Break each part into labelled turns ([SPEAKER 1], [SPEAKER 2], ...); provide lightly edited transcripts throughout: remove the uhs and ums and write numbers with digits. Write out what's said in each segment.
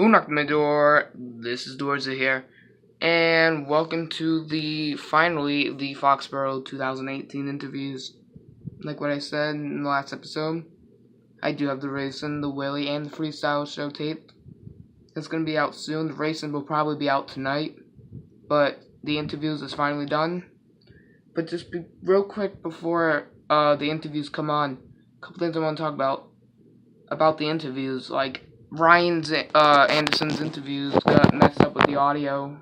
[SPEAKER 1] Who knocked my door? This is Dorza here, and welcome to finally the Foxboro 2018 interviews. Like what I said in the last episode, I do have the racing, the Willie, and the freestyle show tape. It's gonna be out soon. The racing will probably be out tonight, but the interviews is finally done. But just real quick before the interviews come on, a couple things I want to talk about the interviews, like Anderson's interviews got messed up with the audio,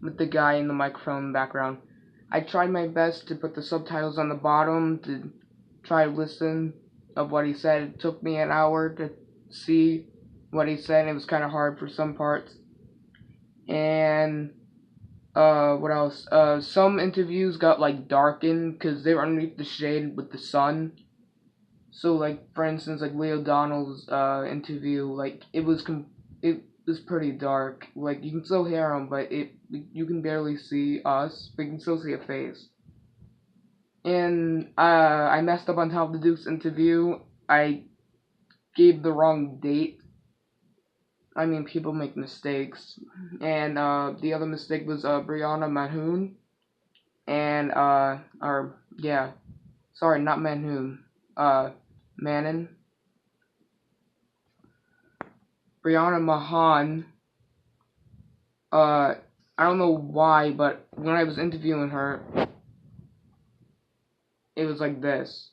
[SPEAKER 1] with the guy in the microphone in the background. I tried my best to put the subtitles on the bottom to try to listen of what he said. It took me an hour to see what he said, and it was kind of hard for some parts. And what else? Some interviews got like darkened because they were underneath the shade with the sun. So, like, for instance, like Leo Donald's interview, like, it was pretty dark. Like, you can still hear him, but you can barely see us, but you can still see a face. And I messed up on Top of the Duke's interview. I gave the wrong date. I mean, people make mistakes. And the other mistake was Brianna Mahon. And sorry, not Mahon. Mahon. Brianna Mahon. I don't know why, but when I was interviewing her, it was like this.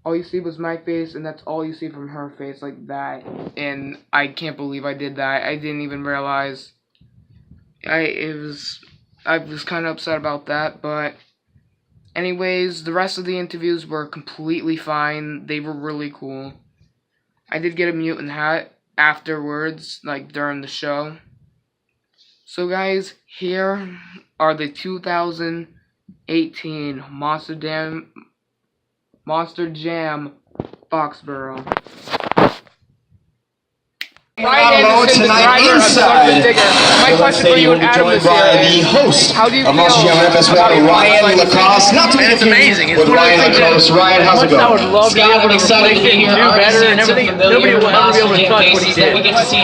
[SPEAKER 1] All you see was my face, and that's all you see from her face, like that. And I can't believe I did that. I didn't even realize. I was kind of upset about that, but anyways, the rest of the interviews were completely fine. They were really cool. I did get a mutant hat afterwards, like during the show. So guys, here are the 2018 Monster Jam Foxboro. Ryan Anderson, the driver of Zombie-Digger. My question for you and Adam is
[SPEAKER 2] the host
[SPEAKER 1] how do you
[SPEAKER 2] of Monster Jam FS1, Ryan Lacrosse. Not to be confused with Ryan Lacrosse. Ryan, how's it going?
[SPEAKER 3] I would love to be able to play him do better and everything. Nobody will ever be able to touch what he did.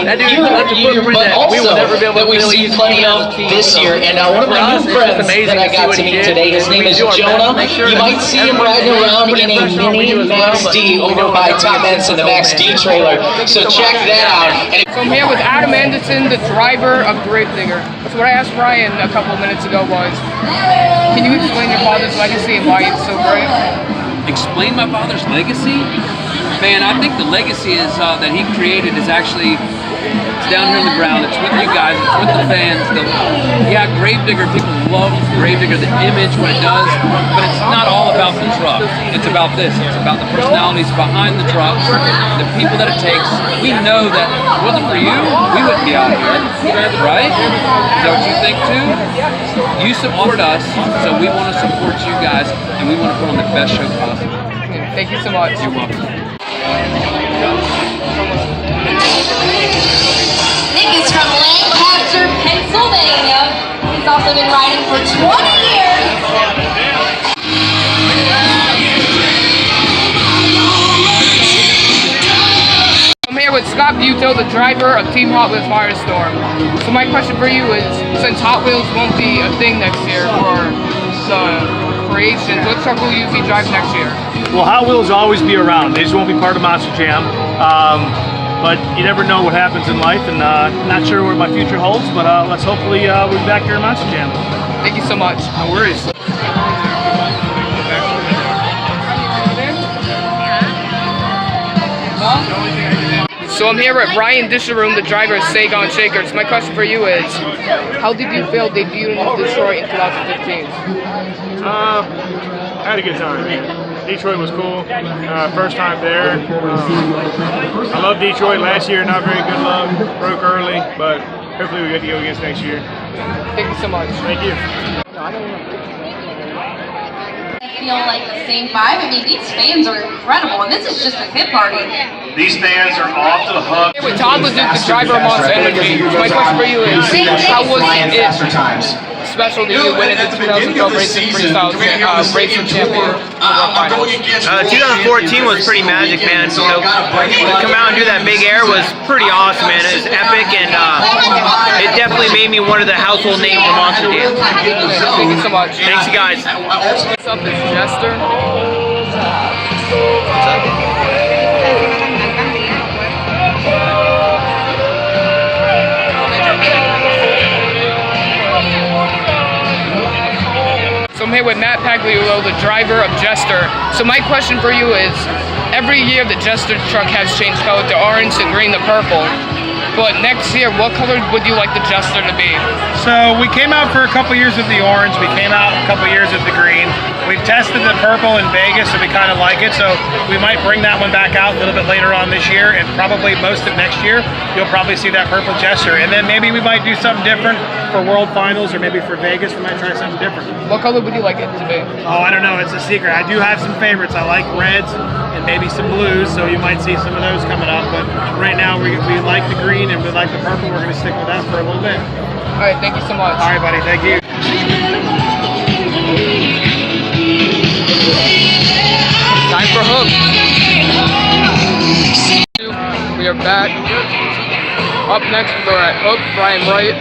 [SPEAKER 3] That dude, that's a blueprint that we will never be able to really
[SPEAKER 2] plenty of this year. And one of my new friends that I got to meet today, his name is Jonah. You might see him riding around in a mini Max D over by Tompkins in the Max D trailer. So check that out.
[SPEAKER 1] So I'm here with Adam Anderson, the driver of Gravedigger. So what I asked Ryan a couple of minutes ago was, can you explain your father's legacy and why it's so great?
[SPEAKER 3] Explain my father's legacy? Man, I think the legacy is that he created is actually down here on the ground. It's with you guys, it's with the fans. Gravedigger, people love Gravedigger, the image, what it does, but it's not all about the truck. It's about this. It's about the personalities behind the truck, the people that it takes. We know that if it wasn't for you, we wouldn't be out here, right? Is that what you think too? You support us, so we want to support you guys, and we want to put on the best show possible.
[SPEAKER 1] Thank you so much.
[SPEAKER 3] You're welcome.
[SPEAKER 4] Nick is from Lancaster, Pennsylvania. He's also been riding for 20 years.
[SPEAKER 1] I'm here with Scott Buetow, the driver of Team Hot Wheels Firestorm. So my question for you is, since Hot Wheels won't be a thing next year for the creations, what truck will you be driving next year?
[SPEAKER 5] Well, Hot Wheels will always be around. They just won't be part of Monster Jam. But you never know what happens in life, and not sure what my future holds, but let's hopefully we'll be back here in Monster Jam.
[SPEAKER 1] Thank you so much. No worries. So I'm here with Ryan Disharoon, the driver of Saigon Shakers. My question for you is, how did you feel debuting in Detroit in 2015?
[SPEAKER 5] I had a good time. Detroit was cool. First time there. I love Detroit. Last year, not very good luck. Broke early, but hopefully we get to go against next year.
[SPEAKER 1] Thank you so much.
[SPEAKER 5] Thank you.
[SPEAKER 4] I feel like the same vibe. I mean, these fans are incredible, and this is just a pit party.
[SPEAKER 6] These fans are off the hook.
[SPEAKER 1] With Tom Leduc, the driver of Monster Energy. My question for you is, how was it special to you winning the 2012 Racing Freestyle Racing Champion?
[SPEAKER 7] 2014 was pretty magic, man. So to come out and do that big air was pretty awesome, man. It was epic, and it definitely made me one of the household names of Monster Jam.
[SPEAKER 1] Thank you so much.
[SPEAKER 7] Thanks, you guys.
[SPEAKER 1] What's up, it's Jester. So I'm here with Matt Pagliarulo, the driver of Jester. So my question for you is, every year the Jester truck has changed color, the orange, the green, the purple. But next year, what color would you like the Jester to be?
[SPEAKER 8] So we came out for a couple years of the orange, we came out a couple years of the green. We've tested the purple in Vegas and we kind of like it, so we might bring that one back out a little bit later on this year, and probably most of next year, you'll probably see that purple Jester. And then maybe we might do something different for World Finals, or maybe for Vegas, we might try something different.
[SPEAKER 1] What color would you like it to be?
[SPEAKER 8] Oh, I don't know, it's a secret. I do have some favorites. I like reds and maybe some blues, so you might see some of those coming up. But right now, we like the green and we like the purple. We're going to stick with that for a little bit.
[SPEAKER 1] All right, thank you so much.
[SPEAKER 8] All right, buddy, thank you.
[SPEAKER 1] Time for Hook. We are back. Up next, we're at Hooked-Bryan Wright.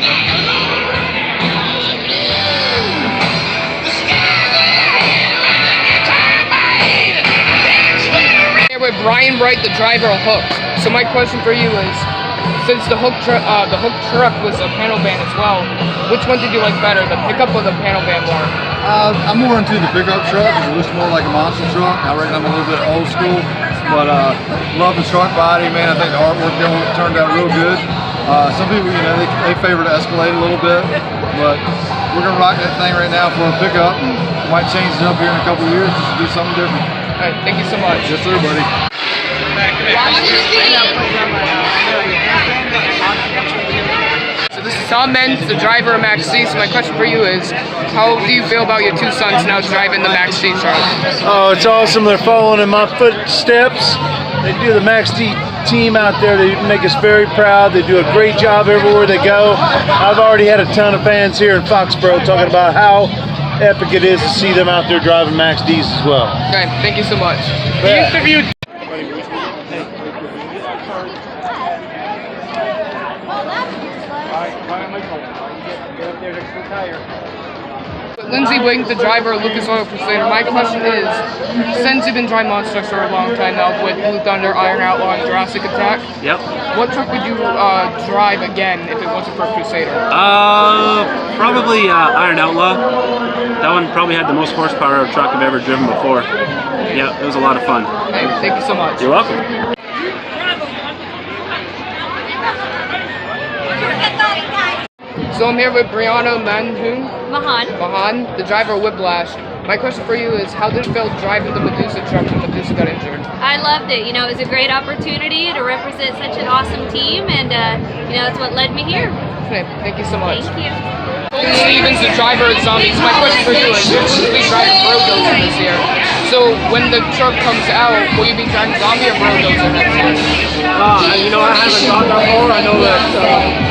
[SPEAKER 1] Here with Bryan Wright, the driver of Hooked. So my question for you is, since the Hook truck was a panel van as well, which one did you like better, the pickup or the panel van more?
[SPEAKER 9] I'm more into the pickup truck because it looks more like a monster truck. I reckon I'm a little bit old school, but love the truck body, man. I think the artwork turned out real good. Some people, they favor the Escalade a little bit, but we're gonna rock that thing right now for a pickup, and might change it up here in a couple of years just to do something different.
[SPEAKER 1] All right, thank you so much.
[SPEAKER 9] Yes, sir, buddy.
[SPEAKER 1] So this is Tom Meents, the driver of Max D. So my question for you is, how do you feel about your two sons now driving the Max D truck?
[SPEAKER 10] Oh, it's awesome. They're following in my footsteps. They do the Max D team out there. They make us very proud. They do a great job everywhere they go. I've already had a ton of fans here in Foxboro talking about how epic it is to see them out there driving Max D's as well.
[SPEAKER 1] Okay, thank you so much. Linsey Weenk, the driver of Lucas Oil Crusader. My question is, since you've been driving monster trucks for a long time now with Blue Thunder, Iron Outlaw, and Jurassic Attack,
[SPEAKER 11] yep.
[SPEAKER 1] What truck would you drive again if it wasn't for Crusader?
[SPEAKER 11] Probably Iron Outlaw. That one probably had the most horsepower of a truck I've ever driven before. Yeah, it was a lot of fun.
[SPEAKER 1] Hey, thank you so much.
[SPEAKER 11] You're welcome.
[SPEAKER 1] So I'm here with Brianna
[SPEAKER 12] Mahon,
[SPEAKER 1] the driver of Whiplash. My question for you is, how did it feel driving the Medusa truck when Medusa got injured?
[SPEAKER 12] I loved it. You know, it was a great opportunity to represent such an awesome team, and you know, that's what led me here.
[SPEAKER 1] Okay, thank you so much.
[SPEAKER 12] Thank you.
[SPEAKER 1] Stephens, the driver of Zombies. My question for you is, you'll be driving Brodozer this year. So when the truck comes out, will you be driving Zombie or Brodozer next year?
[SPEAKER 5] You know, I haven't thought that far. I know that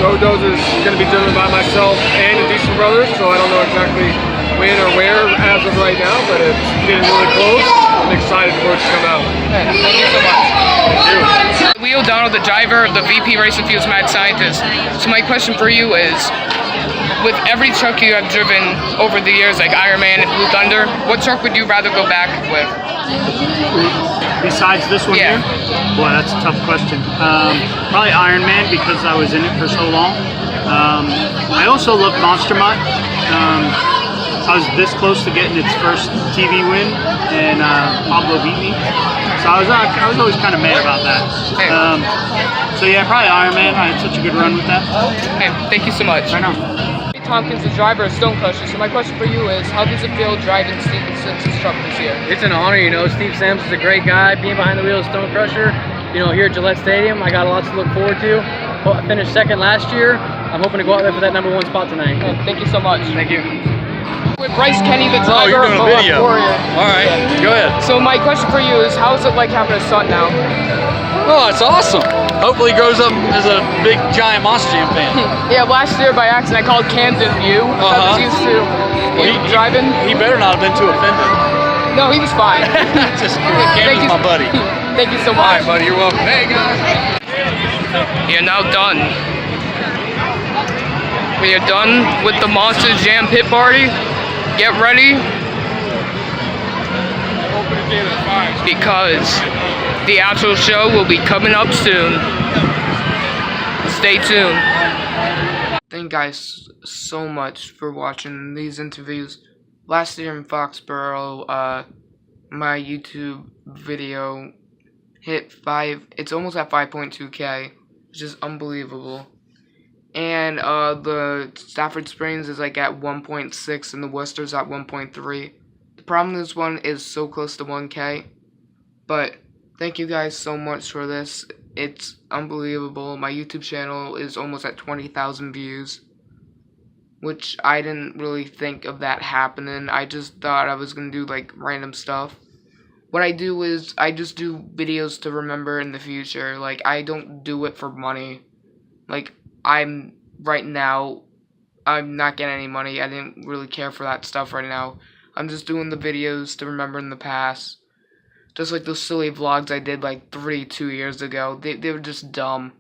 [SPEAKER 5] Brodozer is going to be driven by myself and the Decent Brothers, so I don't know exactly when or where as of right now, but it's getting really close. I'm excited for it to come out.
[SPEAKER 1] Okay, thank you so much.
[SPEAKER 5] Thank you.
[SPEAKER 1] Lee O'Donnell, the driver of the VP Racing Fuels Mad Scientist. So my question for you is, with every truck you have driven over the years, like Iron Man and Blue Thunder, what truck would you rather go back with?
[SPEAKER 13] Besides this one here? Boy, that's a tough question. Probably Iron Man because I was in it for so long. I also love Monster Mutt. I was this close to getting its first TV win, and Pablo beat me. So I was always kind of mad about that. So yeah, probably Iron Man. I had such a good run with that.
[SPEAKER 1] Hey, thank you so much.
[SPEAKER 13] I know.
[SPEAKER 1] Tompkins, the driver of Stone Crusher. So my question for you is, how does it feel driving Steve Sims' truck this year?
[SPEAKER 14] It's an honor, you know. Steve Sims is a great guy. Being behind the wheel of Stone Crusher, you know, here at Gillette Stadium, I got a lot to look forward to. I finished second last year. I'm hoping to go out there for that #1 spot tonight.
[SPEAKER 1] Thank you so much.
[SPEAKER 14] Thank you.
[SPEAKER 1] With Bryce Kenny, the
[SPEAKER 15] Oh,
[SPEAKER 1] driver
[SPEAKER 15] you're
[SPEAKER 1] of
[SPEAKER 15] doing a
[SPEAKER 1] Mohawk
[SPEAKER 15] video.
[SPEAKER 1] Warrior.
[SPEAKER 15] All right, go ahead.
[SPEAKER 1] So my question for you is, how is it like having a son now?
[SPEAKER 15] Oh, it's awesome. Hopefully he grows up as a big, giant Monster Jam fan.
[SPEAKER 1] Yeah, last year by accident I called Camden you. I was used to driving.
[SPEAKER 15] He better not have been too offended.
[SPEAKER 1] No, he was fine.
[SPEAKER 15] Just kidding. Camden's my buddy.
[SPEAKER 1] Thank you so much.
[SPEAKER 15] All right, buddy, you're welcome. Hey, guys.
[SPEAKER 1] We are now done. We are done with the Monster Jam pit party. Get ready, because the actual show will be coming up soon. Stay tuned. Thank you guys so much for watching these interviews. Last year in Foxboro, my YouTube video hit it's almost at 5.2K, which is unbelievable. And the Stafford Springs is like at 1.6 and the Worcester's at 1.3. The problem with this one is so close to 1K. But thank you guys so much for this. It's unbelievable. My YouTube channel is almost at 20,000 views, which I didn't really think of that happening. I just thought I was gonna do like random stuff. What I do is I just do videos to remember in the future. Like, I don't do it for money. Like, right now, I'm not getting any money. I didn't really care for that stuff right now. I'm just doing the videos to remember in the past. Just like those silly vlogs I did like 2 years ago. They were just dumb.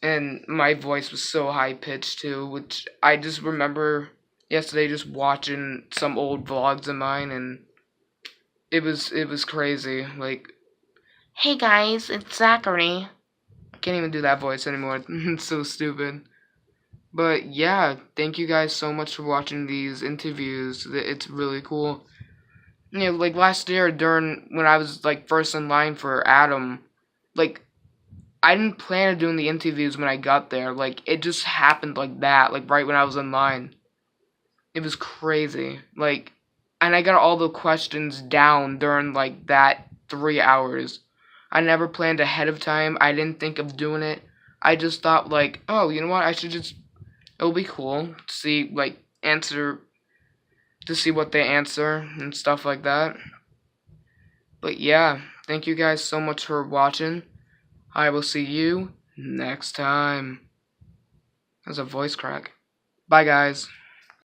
[SPEAKER 1] And my voice was so high-pitched too, which I just remember yesterday just watching some old vlogs of mine, and it was crazy. Like, hey guys, it's Zachary. I can't even do that voice anymore. It's so stupid. But yeah, thank you guys so much for watching these interviews. It's really cool. You know, like last year when I was like first in line for Adam, like I didn't plan on doing the interviews when I got there. Like, it just happened like that, like right when I was in line. It was crazy. Like, and I got all the questions down during like that 3 hours. I never planned ahead of time. I didn't think of doing it. I just thought like, oh, you know what? It'll be cool to see like to see what they answer and stuff like that. But yeah, thank you guys so much for watching. I will see you next time. That's a voice crack. Bye guys.